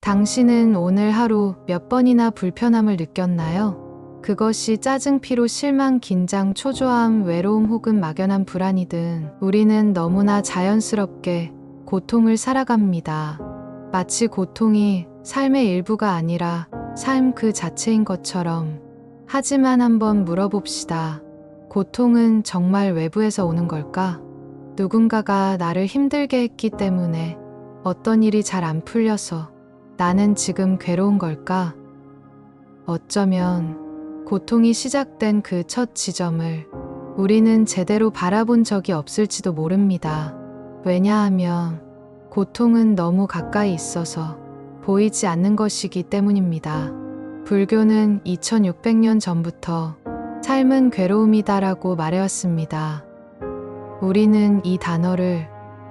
당신은 오늘 하루 몇 번이나 불편함을 느꼈나요? 그것이 짜증, 피로, 실망, 긴장, 초조함, 외로움 혹은 막연한 불안이든 우리는 너무나 자연스럽게 고통을 살아갑니다. 마치 고통이 삶의 일부가 아니라 삶 그 자체인 것처럼. 하지만 한번 물어봅시다. 고통은 정말 외부에서 오는 걸까? 누군가가 나를 힘들게 했기 때문에, 어떤 일이 잘 안 풀려서 나는 지금 괴로운 걸까? 어쩌면 고통이 시작된 그 첫 지점을 우리는 제대로 바라본 적이 없을지도 모릅니다. 왜냐하면 고통은 너무 가까이 있어서 보이지 않는 것이기 때문입니다. 불교는 2600년 전부터 삶은 괴로움이다라고 말해왔습니다. 우리는 이 단어를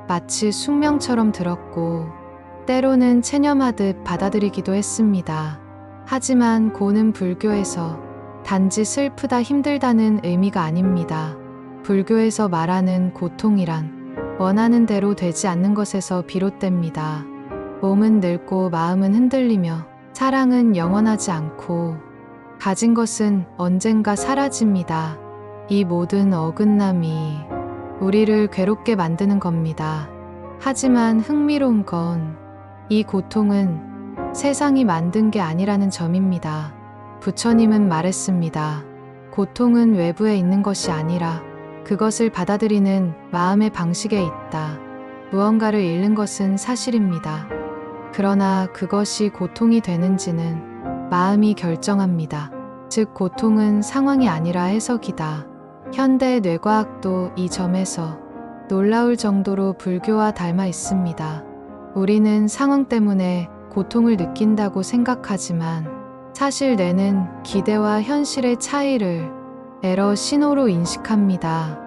마치 숙명처럼 들었고 때로는 체념하듯 받아들이기도 했습니다. 하지만 고는 불교에서 단지 슬프다, 힘들다는 의미가 아닙니다. 불교에서 말하는 고통이란 원하는 대로 되지 않는 것에서 비롯됩니다. 몸은 늙고 마음은 흔들리며 사랑은 영원하지 않고 가진 것은 언젠가 사라집니다. 이 모든 어긋남이 우리를 괴롭게 만드는 겁니다. 하지만 흥미로운 건 이 고통은 세상이 만든 게 아니라는 점입니다. 부처님은 말했습니다. 고통은 외부에 있는 것이 아니라 그것을 받아들이는 마음의 방식에 있다. 무언가를 잃는 것은 사실입니다. 그러나 그것이 고통이 되는지는 마음이 결정합니다. 즉, 고통은 상황이 아니라 해석이다. 현대 뇌과학도 이 점에서 놀라울 정도로 불교와 닮아 있습니다. 우리는 상황 때문에 고통을 느낀다고 생각하지만 사실 뇌는 기대와 현실의 차이를 에러 신호로 인식합니다.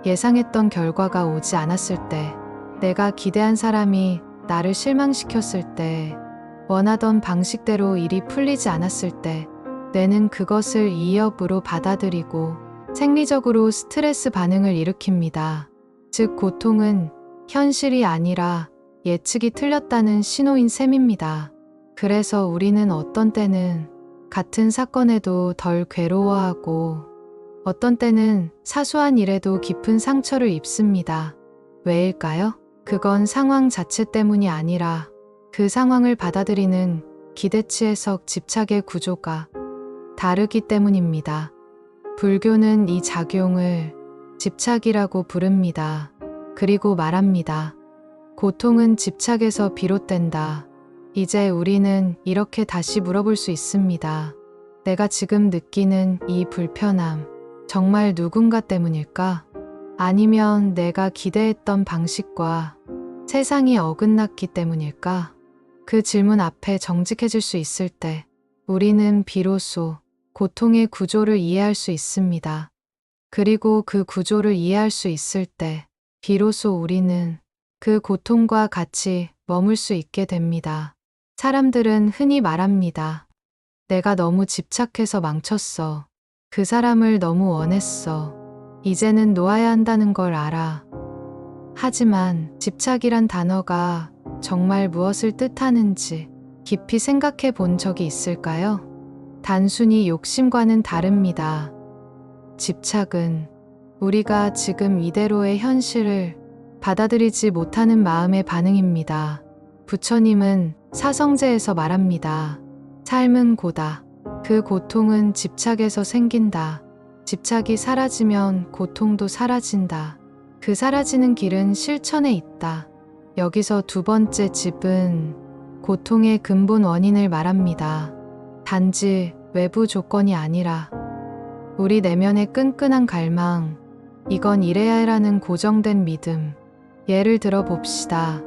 예상했던 결과가 오지 않았을 때, 내가 기대한 사람이 나를 실망시켰을 때, 원하던 방식대로 일이 풀리지 않았을 때, 뇌는 그것을 이협으로 받아들이고 생리적으로 스트레스 반응을 일으킵니다. 즉, 고통은 현실이 아니라 예측이 틀렸다는 신호인 셈입니다. 그래서 우리는 어떤 때는 같은 사건에도 덜 괴로워하고 어떤 때는 사소한 일에도 깊은 상처를 입습니다. 왜일까요? 그건 상황 자체 때문이 아니라 그 상황을 받아들이는 기대치, 해석, 집착의 구조가 다르기 때문입니다. 불교는 이 작용을 집착이라고 부릅니다. 그리고 말합니다. 고통은 집착에서 비롯된다. 이제 우리는 이렇게 다시 물어볼 수 있습니다. 내가 지금 느끼는 이 불편함, 정말 누군가 때문일까? 아니면 내가 기대했던 방식과 세상이 어긋났기 때문일까? 그 질문 앞에 정직해질 수 있을 때 우리는 비로소 고통의 구조를 이해할 수 있습니다. 그리고 그 구조를 이해할 수 있을 때 비로소 우리는 그 고통과 같이 머물 수 있게 됩니다. 사람들은 흔히 말합니다. 내가 너무 집착해서 망쳤어. 그 사람을 너무 원했어. 이제는 놓아야 한다는 걸 알아. 하지만 집착이란 단어가 정말 무엇을 뜻하는지 깊이 생각해 본 적이 있을까요? 단순히 욕심과는 다릅니다. 집착은 우리가 지금 이대로의 현실을 받아들이지 못하는 마음의 반응입니다. 부처님은 사성제에서 말합니다. 삶은 고다. 그 고통은 집착에서 생긴다. 집착이 사라지면 고통도 사라진다. 그 사라지는 길은 실천에 있다. 여기서 두 번째 집은 고통의 근본 원인을 말합니다. 단지 외부 조건이 아니라 우리 내면의 끈끈한 갈망, 이건 이래야 해라는 고정된 믿음. 예를 들어 봅시다.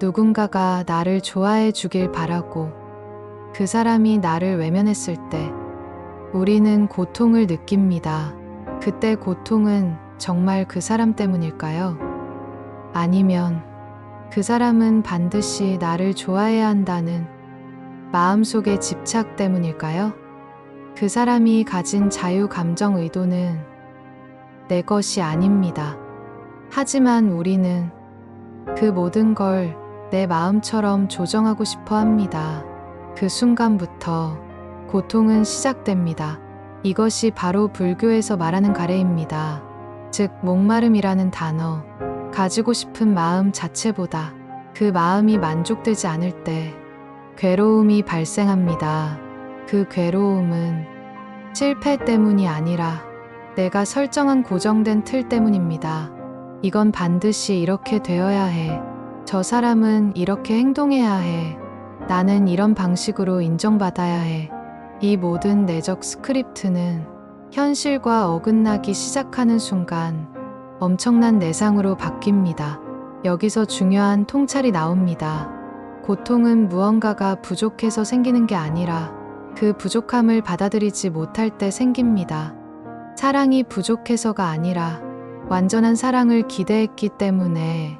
누군가가 나를 좋아해 주길 바라고 그 사람이 나를 외면했을 때 우리는 고통을 느낍니다. 그때 고통은 정말 그 사람 때문일까요? 아니면 그 사람은 반드시 나를 좋아해야 한다는 마음속의 집착 때문일까요? 그 사람이 가진 자유 감정 의도는 내 것이 아닙니다. 하지만 우리는 그 모든 걸 내 마음처럼 조정하고 싶어 합니다. 그 순간부터 고통은 시작됩니다. 이것이 바로 불교에서 말하는 가래입니다. 즉, 목마름이라는 단어, 가지고 싶은 마음 자체보다 그 마음이 만족되지 않을 때 괴로움이 발생합니다. 그 괴로움은 실패 때문이 아니라 내가 설정한 고정된 틀 때문입니다. 이건 반드시 이렇게 되어야 해. 저 사람은 이렇게 행동해야 해. 나는 이런 방식으로 인정받아야 해. 이 모든 내적 스크립트는 현실과 어긋나기 시작하는 순간 엄청난 내상으로 바뀝니다. 여기서 중요한 통찰이 나옵니다. 고통은 무언가가 부족해서 생기는 게 아니라 그 부족함을 받아들이지 못할 때 생깁니다. 사랑이 부족해서가 아니라 완전한 사랑을 기대했기 때문에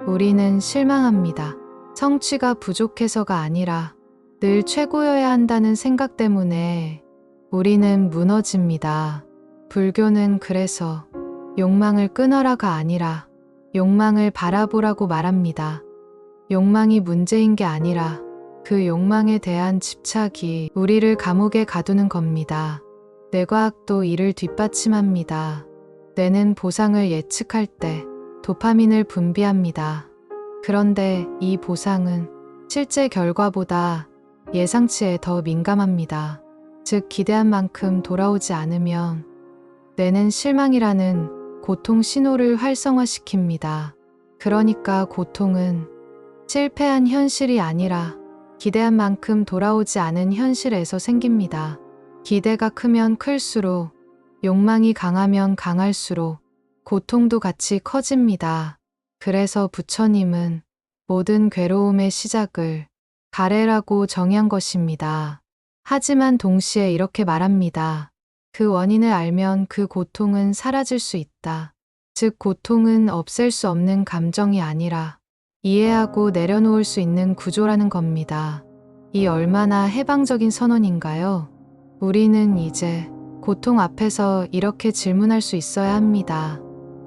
우리는 실망합니다. 성취가 부족해서가 아니라 늘 최고여야 한다는 생각 때문에 우리는 무너집니다. 불교는 그래서 욕망을 끊어라가 아니라 욕망을 바라보라고 말합니다. 욕망이 문제인 게 아니라 그 욕망에 대한 집착이 우리를 감옥에 가두는 겁니다. 뇌과학도 이를 뒷받침합니다. 뇌는 보상을 예측할 때 도파민을 분비합니다. 그런데 이 보상은 실제 결과보다 예상치에 더 민감합니다. 즉, 기대한 만큼 돌아오지 않으면 뇌는 실망이라는 고통 신호를 활성화시킵니다. 그러니까 고통은 실패한 현실이 아니라 기대한 만큼 돌아오지 않은 현실에서 생깁니다. 기대가 크면 클수록, 욕망이 강하면 강할수록 고통도 같이 커집니다. 그래서 부처님은 모든 괴로움의 시작을 가래라고 정의한 것입니다. 하지만 동시에 이렇게 말합니다. 그 원인을 알면 그 고통은 사라질 수 있다. 즉, 고통은 없앨 수 없는 감정이 아니라 이해하고 내려놓을 수 있는 구조라는 겁니다. 이 얼마나 해방적인 선언인가요? 우리는 이제 고통 앞에서 이렇게 질문할 수 있어야 합니다.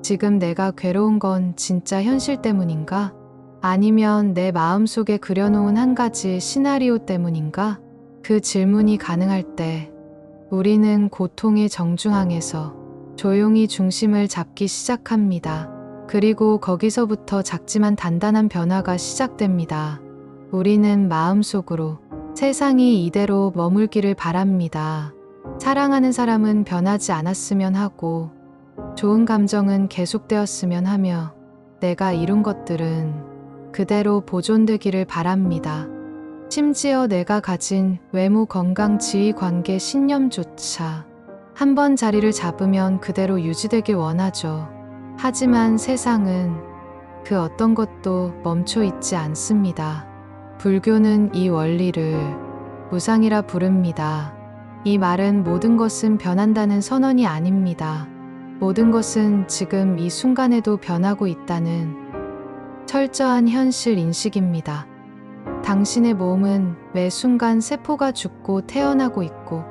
지금 내가 괴로운 건 진짜 현실 때문인가? 아니면 내 마음속에 그려놓은 한 가지 시나리오 때문인가? 그 질문이 가능할 때 우리는 고통의 정중앙에서 조용히 중심을 잡기 시작합니다. 그리고 거기서부터 작지만 단단한 변화가 시작됩니다. 우리는 마음속으로 세상이 이대로 머물기를 바랍니다. 사랑하는 사람은 변하지 않았으면 하고 좋은 감정은 계속되었으면 하며 내가 이룬 것들은 그대로 보존되기를 바랍니다. 심지어 내가 가진 외모, 건강, 지위, 관계, 신념조차 한번 자리를 잡으면 그대로 유지되길 원하죠. 하지만 세상은 그 어떤 것도 멈춰 있지 않습니다. 불교는 이 원리를 무상이라 부릅니다. 이 말은 모든 것은 변한다는 선언이 아닙니다. 모든 것은 지금 이 순간에도 변하고 있다는 철저한 현실 인식입니다. 당신의 몸은 매 순간 세포가 죽고 태어나고 있고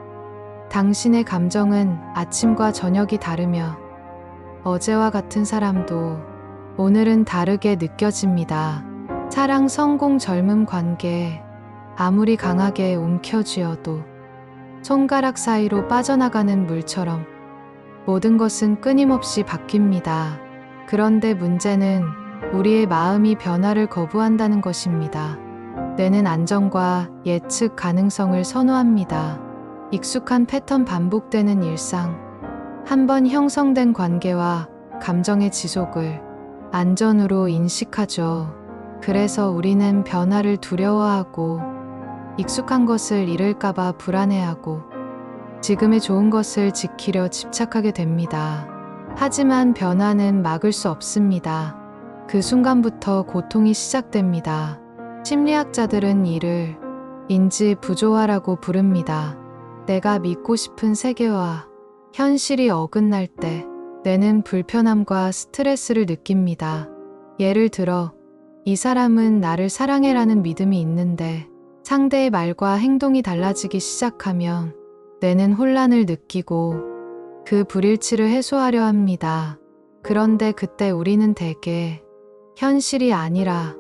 당신의 감정은 아침과 저녁이 다르며 어제와 같은 사람도 오늘은 다르게 느껴집니다. 사랑, 성공, 젊음, 관계 아무리 강하게 움켜쥐어도 손가락 사이로 빠져나가는 물처럼 모든 것은 끊임없이 바뀝니다. 그런데 문제는 우리의 마음이 변화를 거부한다는 것입니다. 뇌는 안정과 예측 가능성을 선호합니다. 익숙한 패턴, 반복되는 일상, 한 번 형성된 관계와 감정의 지속을 안전으로 인식하죠. 그래서 우리는 변화를 두려워하고 익숙한 것을 잃을까봐 불안해하고 지금의 좋은 것을 지키려 집착하게 됩니다. 하지만 변화는 막을 수 없습니다. 그 순간부터 고통이 시작됩니다. 심리학자들은 이를 인지 부조화라고 부릅니다. 내가 믿고 싶은 세계와 현실이 어긋날 때 뇌는 불편함과 스트레스를 느낍니다. 예를 들어, 이 사람은 나를 사랑해라는 믿음이 있는데 상대의 말과 행동이 달라지기 시작하면 뇌는 혼란을 느끼고 그 불일치를 해소하려 합니다. 그런데 그때 우리는 대개 현실이 아니라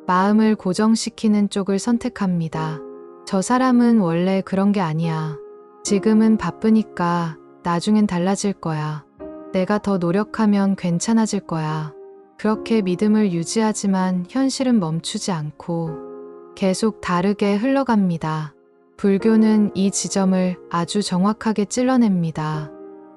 마음을 고정시키는 쪽을 선택합니다. 저 사람은 원래 그런 게 아니야. 지금은 바쁘니까 나중엔 달라질 거야. 내가 더 노력하면 괜찮아질 거야. 그렇게 믿음을 유지하지만 현실은 멈추지 않고 계속 다르게 흘러갑니다. 불교는 이 지점을 아주 정확하게 찔러냅니다.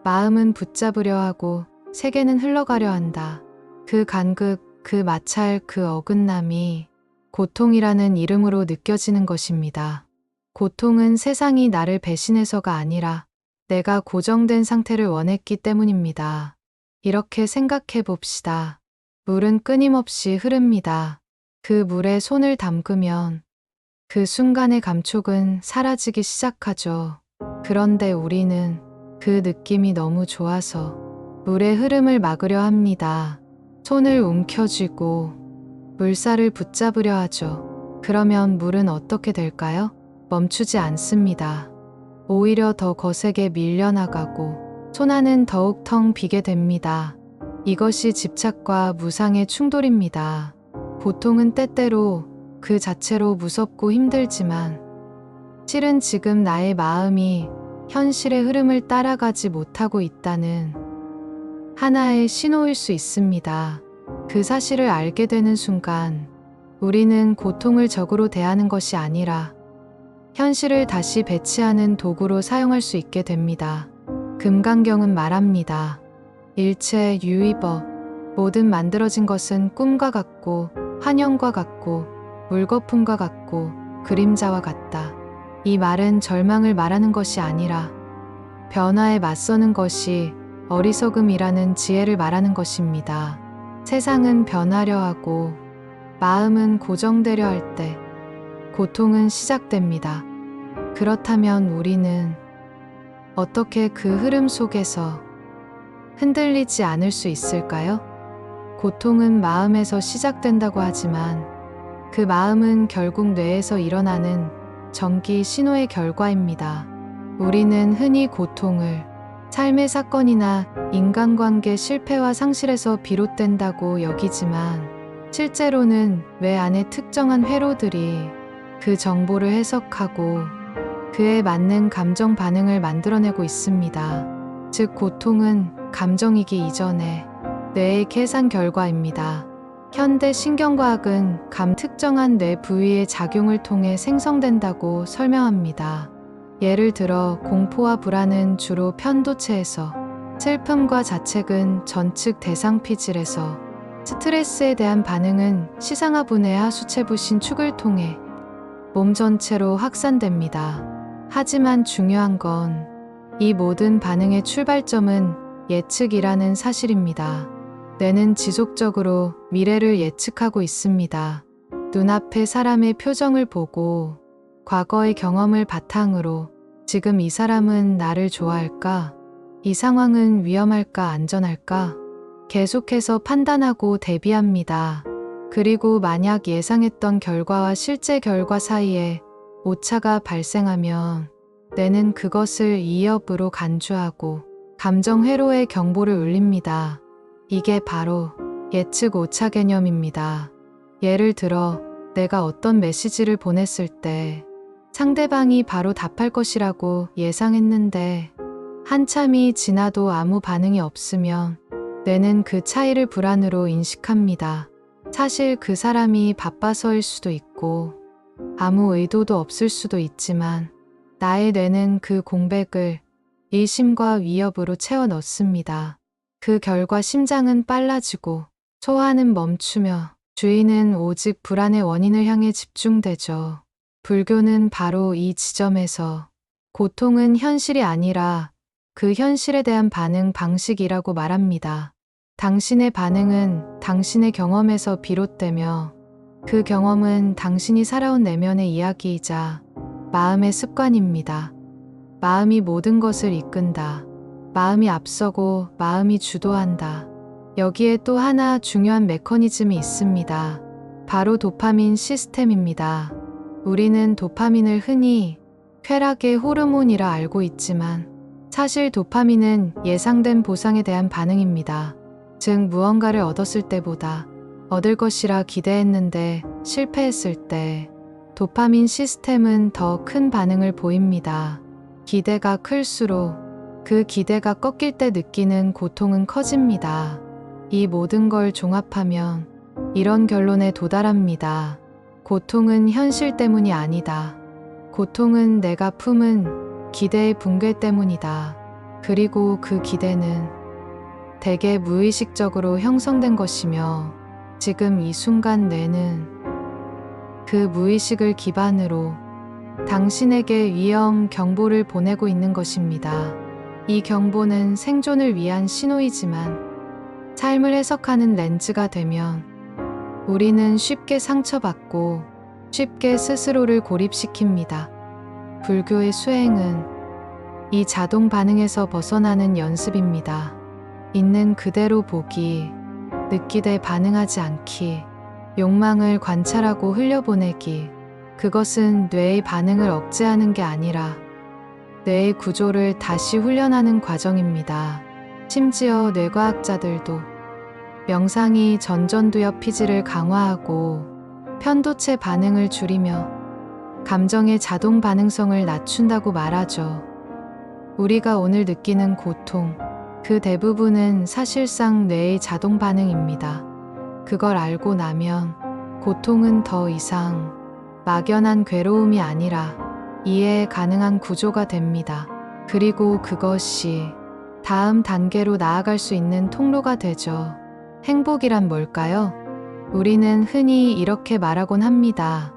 마음은 붙잡으려 하고 세계는 흘러가려 한다. 그 간극, 그 마찰, 그 어긋남이 고통이라는 이름으로 느껴지는 것입니다. 고통은 세상이 나를 배신해서가 아니라 내가 고정된 상태를 원했기 때문입니다. 이렇게 생각해 봅시다. 물은 끊임없이 흐릅니다. 그 물에 손을 담그면 그 순간의 감촉은 사라지기 시작하죠. 그런데 우리는 그 느낌이 너무 좋아서 물의 흐름을 막으려 합니다. 손을 움켜쥐고 물살을 붙잡으려 하죠. 그러면 물은 어떻게 될까요? 멈추지 않습니다. 오히려 더 거세게 밀려나가고 손안은 더욱 텅 비게 됩니다. 이것이 집착과 무상의 충돌입니다. 고통은 때때로 그 자체로 무섭고 힘들지만 실은 지금 나의 마음이 현실의 흐름을 따라가지 못하고 있다는 하나의 신호일 수 있습니다. 그 사실을 알게 되는 순간 우리는 고통을 적으로 대하는 것이 아니라 현실을 다시 배치하는 도구로 사용할 수 있게 됩니다. 금강경은 말합니다. 일체 유의법, 모든 만들어진 것은 꿈과 같고 환영과 같고 물거품과 같고 그림자와 같다. 이 말은 절망을 말하는 것이 아니라 변화에 맞서는 것이 어리석음이라는 지혜를 말하는 것입니다. 세상은 변하려 하고 마음은 고정되려 할 때 고통은 시작됩니다. 그렇다면 우리는 어떻게 그 흐름 속에서 흔들리지 않을 수 있을까요? 고통은 마음에서 시작된다고 하지만 그 마음은 결국 뇌에서 일어나는 전기 신호의 결과입니다. 우리는 흔히 고통을 삶의 사건이나 인간관계 실패와 상실에서 비롯된다고 여기지만 실제로는 뇌 안의 특정한 회로들이 그 정보를 해석하고 그에 맞는 감정 반응을 만들어내고 있습니다. 즉 고통은 감정이기 이전에 뇌의 계산 결과입니다. 현대 신경과학은 특정한 뇌 부위의 작용을 통해 생성된다고 설명합니다. 예를 들어 공포와 불안은 주로 편도체에서, 슬픔과 자책은 전측 대상피질에서, 스트레스에 대한 반응은 시상하 분해 하수체부 신축을 통해 몸 전체로 확산됩니다. 하지만 중요한 건 이 모든 반응의 출발점은 예측이라는 사실입니다. 뇌는 지속적으로 미래를 예측하고 있습니다. 눈앞의 사람의 표정을 보고 과거의 경험을 바탕으로 지금 이 사람은 나를 좋아할까? 이 상황은 위험할까 안전할까? 계속해서 판단하고 대비합니다. 그리고 만약 예상했던 결과와 실제 결과 사이에 오차가 발생하면 뇌는 그것을 이협으로 간주하고 감정 회로에 경보를 울립니다. 이게 바로 예측 오차 개념입니다. 예를 들어 내가 어떤 메시지를 보냈을 때 상대방이 바로 답할 것이라고 예상했는데 한참이 지나도 아무 반응이 없으면 뇌는 그 차이를 불안으로 인식합니다. 사실 그 사람이 바빠서일 수도 있고 아무 의도도 없을 수도 있지만 나의 뇌는 그 공백을 의심과 위협으로 채워 넣습니다. 그 결과 심장은 빨라지고 소화는 멈추며 주의는 오직 불안의 원인을 향해 집중되죠. 불교는 바로 이 지점에서 고통은 현실이 아니라 그 현실에 대한 반응 방식이라고 말합니다. 당신의 반응은 당신의 경험에서 비롯되며 그 경험은 당신이 살아온 내면의 이야기이자 마음의 습관입니다. 마음이 모든 것을 이끈다. 마음이 앞서고 마음이 주도한다. 여기에 또 하나 중요한 메커니즘이 있습니다. 바로 도파민 시스템입니다. 우리는 도파민을 흔히 쾌락의 호르몬이라 알고 있지만 사실 도파민은 예상된 보상에 대한 반응입니다. 즉 무언가를 얻었을 때보다 얻을 것이라 기대했는데 실패했을 때 도파민 시스템은 더 큰 반응을 보입니다. 기대가 클수록 그 기대가 꺾일 때 느끼는 고통은 커집니다. 이 모든 걸 종합하면 이런 결론에 도달합니다. 고통은 현실 때문이 아니다. 고통은 내가 품은 기대의 붕괴 때문이다. 그리고 그 기대는 대개 무의식적으로 형성된 것이며 지금 이 순간 뇌는 그 무의식을 기반으로 당신에게 위험 경보를 보내고 있는 것입니다. 이 경보는 생존을 위한 신호이지만 삶을 해석하는 렌즈가 되면 우리는 쉽게 상처받고 쉽게 스스로를 고립시킵니다. 불교의 수행은 이 자동 반응에서 벗어나는 연습입니다. 있는 그대로 보기, 느끼되 반응하지 않기, 욕망을 관찰하고 흘려보내기. 그것은 뇌의 반응을 억제하는 게 아니라 뇌의 구조를 다시 훈련하는 과정입니다. 심지어 뇌과학자들도 명상이 전전두엽 피질을 강화하고 편도체 반응을 줄이며 감정의 자동 반응성을 낮춘다고 말하죠. 우리가 오늘 느끼는 고통, 그 대부분은 사실상 뇌의 자동 반응입니다. 그걸 알고 나면 고통은 더 이상 막연한 괴로움이 아니라 이해 가능한 구조가 됩니다. 그리고 그것이 다음 단계로 나아갈 수 있는 통로가 되죠. 행복이란 뭘까요? 우리는 흔히 이렇게 말하곤 합니다.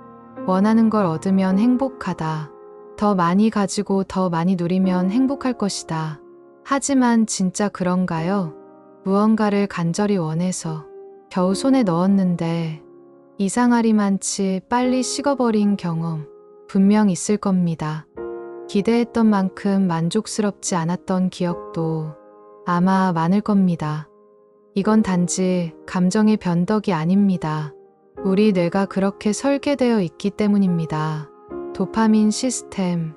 원하는 걸 얻으면 행복하다. 더 많이 가지고 더 많이 누리면 행복할 것이다. 하지만 진짜 그런가요? 무언가를 간절히 원해서 겨우 손에 넣었는데 이상하리만치 빨리 식어버린 경험 분명 있을 겁니다. 기대했던 만큼 만족스럽지 않았던 기억도 아마 많을 겁니다. 이건 단지 감정의 변덕이 아닙니다. 우리 뇌가 그렇게 설계되어 있기 때문입니다. 도파민 시스템,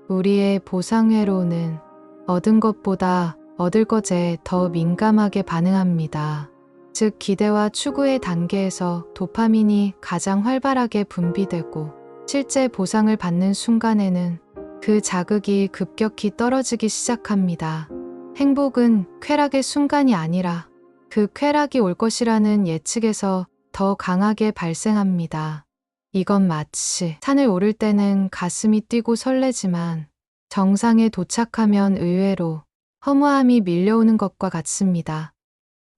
우리의 보상회로는 얻은 것보다 얻을 것에 더 민감하게 반응합니다. 즉 기대와 추구의 단계에서 도파민이 가장 활발하게 분비되고 실제 보상을 받는 순간에는 그 자극이 급격히 떨어지기 시작합니다. 행복은 쾌락의 순간이 아니라 그 쾌락이 올 것이라는 예측에서 더 강하게 발생합니다. 이건 마치 산을 오를 때는 가슴이 뛰고 설레지만 정상에 도착하면 의외로 허무함이 밀려오는 것과 같습니다.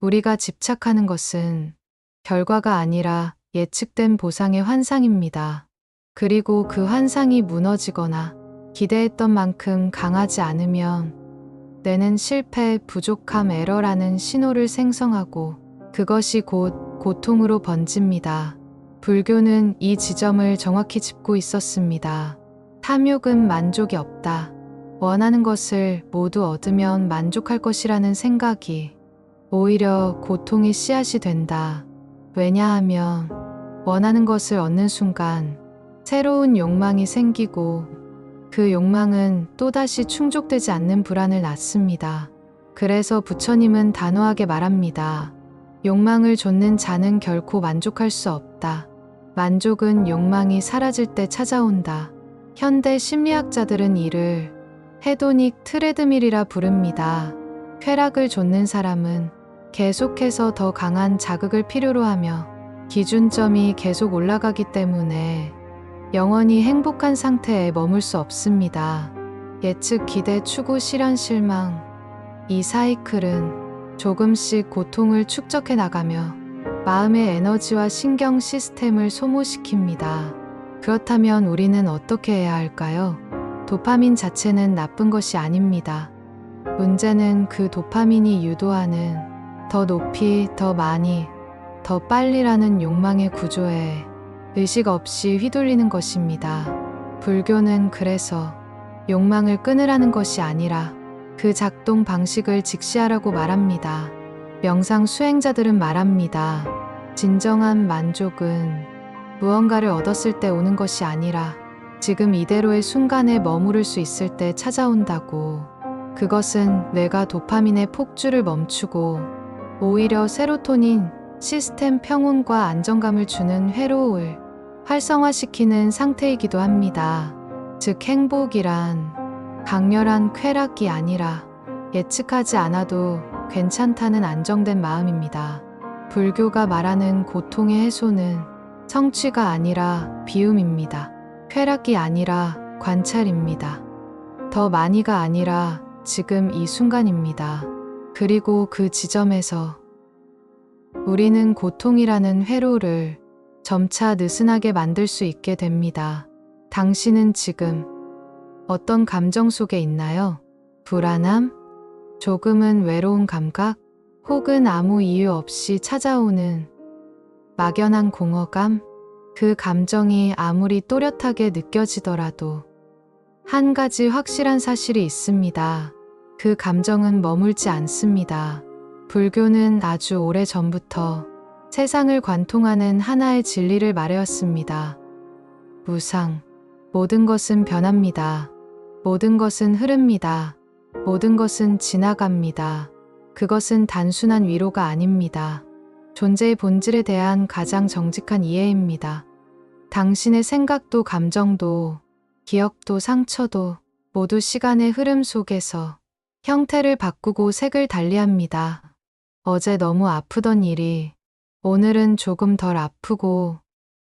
우리가 집착하는 것은 결과가 아니라 예측된 보상의 환상입니다. 그리고 그 환상이 무너지거나 기대했던 만큼 강하지 않으면 뇌는 실패, 부족함, 에러라는 신호를 생성하고 그것이 곧 고통으로 번집니다. 불교는 이 지점을 정확히 짚고 있었습니다. 탐욕은 만족이 없다. 원하는 것을 모두 얻으면 만족할 것이라는 생각이 오히려 고통의 씨앗이 된다. 왜냐하면 원하는 것을 얻는 순간 새로운 욕망이 생기고 그 욕망은 또다시 충족되지 않는 불안을 낳습니다. 그래서 부처님은 단호하게 말합니다. 욕망을 좇는 자는 결코 만족할 수 없다. 만족은 욕망이 사라질 때 찾아온다. 현대 심리학자들은 이를 헤도닉 트레드밀이라 부릅니다. 쾌락을 좇는 사람은 계속해서 더 강한 자극을 필요로 하며 기준점이 계속 올라가기 때문에 영원히 행복한 상태에 머물 수 없습니다. 예측, 기대, 추구, 실현, 실망. 이 사이클은 조금씩 고통을 축적해 나가며 마음의 에너지와 신경 시스템을 소모시킵니다. 그렇다면 우리는 어떻게 해야 할까요? 도파민 자체는 나쁜 것이 아닙니다. 문제는 그 도파민이 유도하는 더 높이, 더 많이, 더 빨리라는 욕망의 구조에 의식 없이 휘둘리는 것입니다. 불교는 그래서 욕망을 끊으라는 것이 아니라 그 작동 방식을 직시하라고 말합니다. 명상 수행자들은 말합니다. 진정한 만족은 무언가를 얻었을 때 오는 것이 아니라 지금 이대로의 순간에 머무를 수 있을 때 찾아온다고. 그것은 뇌가 도파민의 폭주를 멈추고 오히려 세로토닌, 시스템 평온과 안정감을 주는 회로울, 활성화시키는 상태이기도 합니다. 즉 행복이란 강렬한 쾌락이 아니라 예측하지 않아도 괜찮다는 안정된 마음입니다. 불교가 말하는 고통의 해소는 성취가 아니라 비움입니다. 쾌락이 아니라 관찰입니다. 더 많이가 아니라 지금 이 순간입니다. 그리고 그 지점에서 우리는 고통이라는 회로를 점차 느슨하게 만들 수 있게 됩니다. 당신은 지금 어떤 감정 속에 있나요? 불안함? 조금은 외로운 감각? 혹은 아무 이유 없이 찾아오는 막연한 공허감? 그 감정이 아무리 또렷하게 느껴지더라도 한 가지 확실한 사실이 있습니다. 그 감정은 머물지 않습니다. 불교는 아주 오래 전부터 세상을 관통하는 하나의 진리를 말해왔습니다. 무상. 모든 것은 변합니다. 모든 것은 흐릅니다. 모든 것은 지나갑니다. 그것은 단순한 위로가 아닙니다. 존재의 본질에 대한 가장 정직한 이해입니다. 당신의 생각도 감정도 기억도 상처도 모두 시간의 흐름 속에서 형태를 바꾸고 색을 달리합니다. 어제 너무 아프던 일이 오늘은 조금 덜 아프고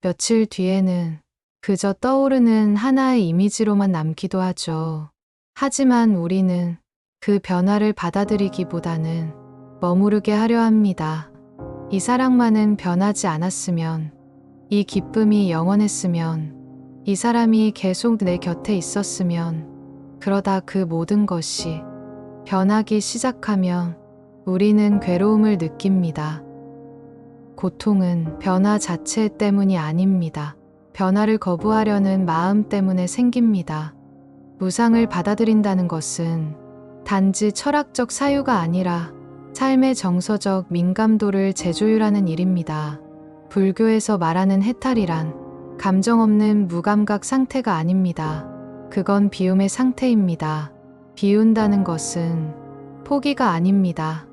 며칠 뒤에는 그저 떠오르는 하나의 이미지로만 남기도 하죠. 하지만 우리는 그 변화를 받아들이기보다는 머무르게 하려 합니다. 이 사랑만은 변하지 않았으면, 이 기쁨이 영원했으면, 이 사람이 계속 내 곁에 있었으면, 그러다 그 모든 것이 변하기 시작하면 우리는 괴로움을 느낍니다. 고통은 변화 자체 때문이 아닙니다. 변화를 거부하려는 마음 때문에 생깁니다. 무상을 받아들인다는 것은 단지 철학적 사유가 아니라 삶의 정서적 민감도를 재조율하는 일입니다. 불교에서 말하는 해탈이란 감정 없는 무감각 상태가 아닙니다. 그건 비움의 상태입니다. 비운다는 것은 포기가 아닙니다.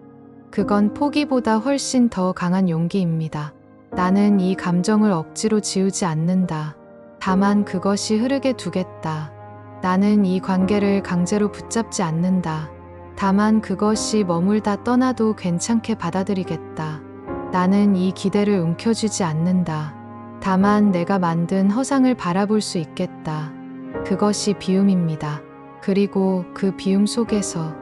그건 포기보다 훨씬 더 강한 용기입니다. 나는 이 감정을 억지로 지우지 않는다. 다만 그것이 흐르게 두겠다. 나는 이 관계를 강제로 붙잡지 않는다. 다만 그것이 머물다 떠나도 괜찮게 받아들이겠다. 나는 이 기대를 움켜쥐지 않는다. 다만 내가 만든 허상을 바라볼 수 있겠다. 그것이 비움입니다. 그리고 그 비움 속에서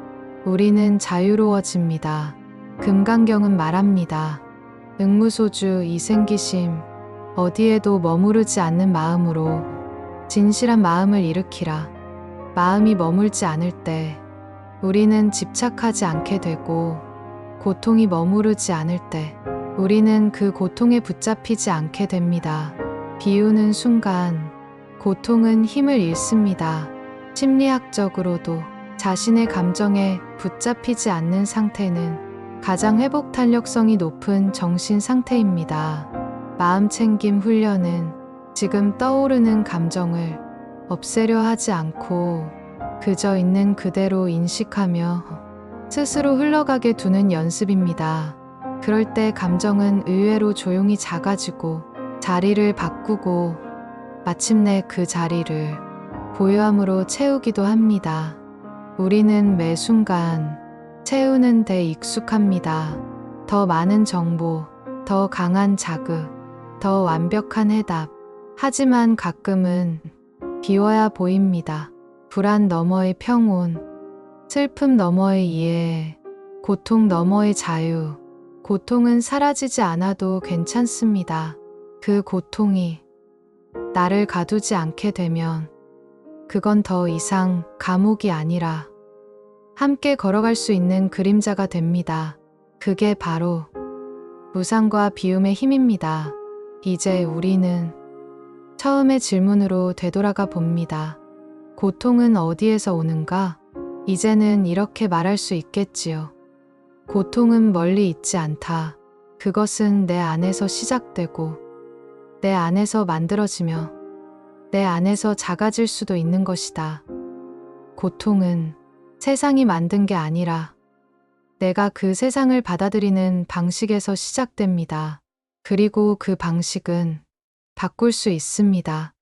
우리는 자유로워집니다. 금강경은 말합니다. 응무소주 이생기심, 어디에도 머무르지 않는 마음으로 진실한 마음을 일으키라. 마음이 머물지 않을 때 우리는 집착하지 않게 되고, 고통이 머무르지 않을 때 우리는 그 고통에 붙잡히지 않게 됩니다. 비우는 순간 고통은 힘을 잃습니다. 심리학적으로도 자신의 감정에 붙잡히지 않는 상태는 가장 회복 탄력성이 높은 정신 상태입니다. 마음 챙김 훈련은 지금 떠오르는 감정을 없애려 하지 않고 그저 있는 그대로 인식하며 스스로 흘러가게 두는 연습입니다. 그럴 때 감정은 의외로 조용히 작아지고 자리를 바꾸고 마침내 그 자리를 고요함으로 채우기도 합니다. 우리는 매 순간 채우는 데 익숙합니다. 더 많은 정보, 더 강한 자극, 더 완벽한 해답. 하지만 가끔은 비워야 보입니다. 불안 너머의 평온, 슬픔 너머의 이해, 고통 너머의 자유. 고통은 사라지지 않아도 괜찮습니다. 그 고통이 나를 가두지 않게 되면 그건 더 이상 감옥이 아니라 함께 걸어갈 수 있는 그림자가 됩니다. 그게 바로 무상과 비움의 힘입니다. 이제 우리는 처음의 질문으로 되돌아가 봅니다. 고통은 어디에서 오는가? 이제는 이렇게 말할 수 있겠지요. 고통은 멀리 있지 않다. 그것은 내 안에서 시작되고 내 안에서 만들어지며 내 안에서 작아질 수도 있는 것이다. 고통은 세상이 만든 게 아니라 내가 그 세상을 받아들이는 방식에서 시작됩니다. 그리고 그 방식은 바꿀 수 있습니다.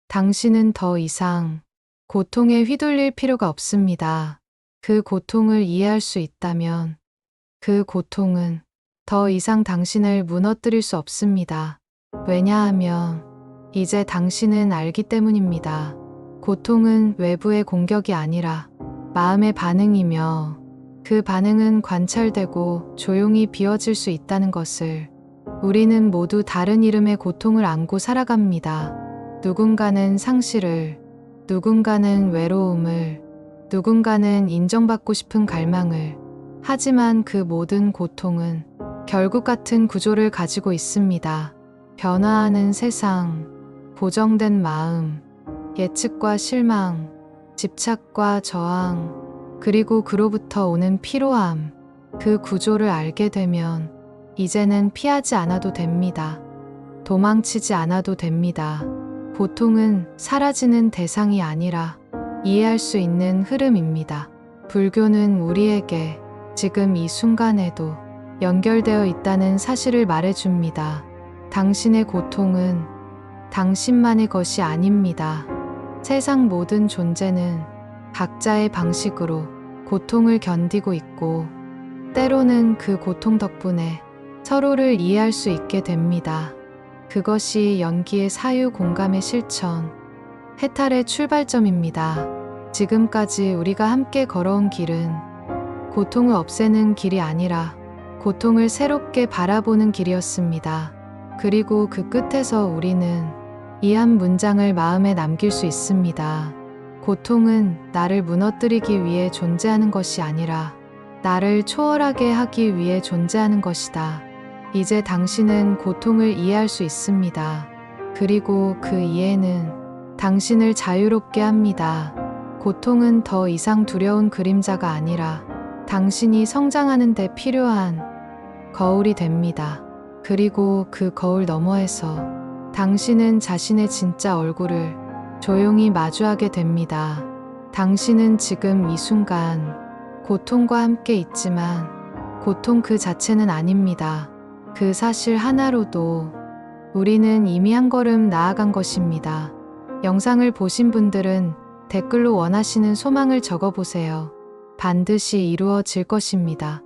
당신은 더 이상 고통에 휘둘릴 필요가 없습니다. 그 고통을 이해할 수 있다면 그 고통은 더 이상 당신을 무너뜨릴 수 없습니다. 왜냐하면 이제 당신은 알기 때문입니다. 고통은 외부의 공격이 아니라 마음의 반응이며 그 반응은 관찰되고 조용히 비워질 수 있다는 것을 우리는 모두 다른 이름의 고통을 안고 살아갑니다. 누군가는 상실을, 누군가는 외로움을, 누군가는 인정받고 싶은 갈망을. 하지만 그 모든 고통은 결국 같은 구조를 가지고 있습니다. 변화하는 세상, 고정된 마음, 예측과 실망, 집착과 저항, 그리고 그로부터 오는 피로함. 그 구조를 알게 되면 이제는 피하지 않아도 됩니다. 도망치지 않아도 됩니다. 고통은 사라지는 대상이 아니라 이해할 수 있는 흐름입니다. 불교는 우리에게 지금 이 순간에도 연결되어 있다는 사실을 말해줍니다. 당신의 고통은 당신만의 것이 아닙니다. 세상 모든 존재는 각자의 방식으로 고통을 견디고 있고 때로는 그 고통 덕분에 서로를 이해할 수 있게 됩니다. 그것이 연기의 사유 공감의 실천, 해탈의 출발점입니다. 지금까지 우리가 함께 걸어온 길은 고통을 없애는 길이 아니라 고통을 새롭게 바라보는 길이었습니다. 그리고 그 끝에서 우리는 이 한 문장을 마음에 남길 수 있습니다. 고통은 나를 무너뜨리기 위해 존재하는 것이 아니라 나를 초월하게 하기 위해 존재하는 것이다. 이제 당신은 고통을 이해할 수 있습니다. 그리고 그 이해는 당신을 자유롭게 합니다. 고통은 더 이상 두려운 그림자가 아니라 당신이 성장하는 데 필요한 거울이 됩니다. 그리고 그 거울 너머에서 당신은 자신의 진짜 얼굴을 조용히 마주하게 됩니다. 당신은 지금 이 순간 고통과 함께 있지만 고통 그 자체는 아닙니다. 그 사실 하나로도 우리는 이미 한 걸음 나아간 것입니다. 영상을 보신 분들은 댓글로 원하시는 소망을 적어보세요. 반드시 이루어질 것입니다.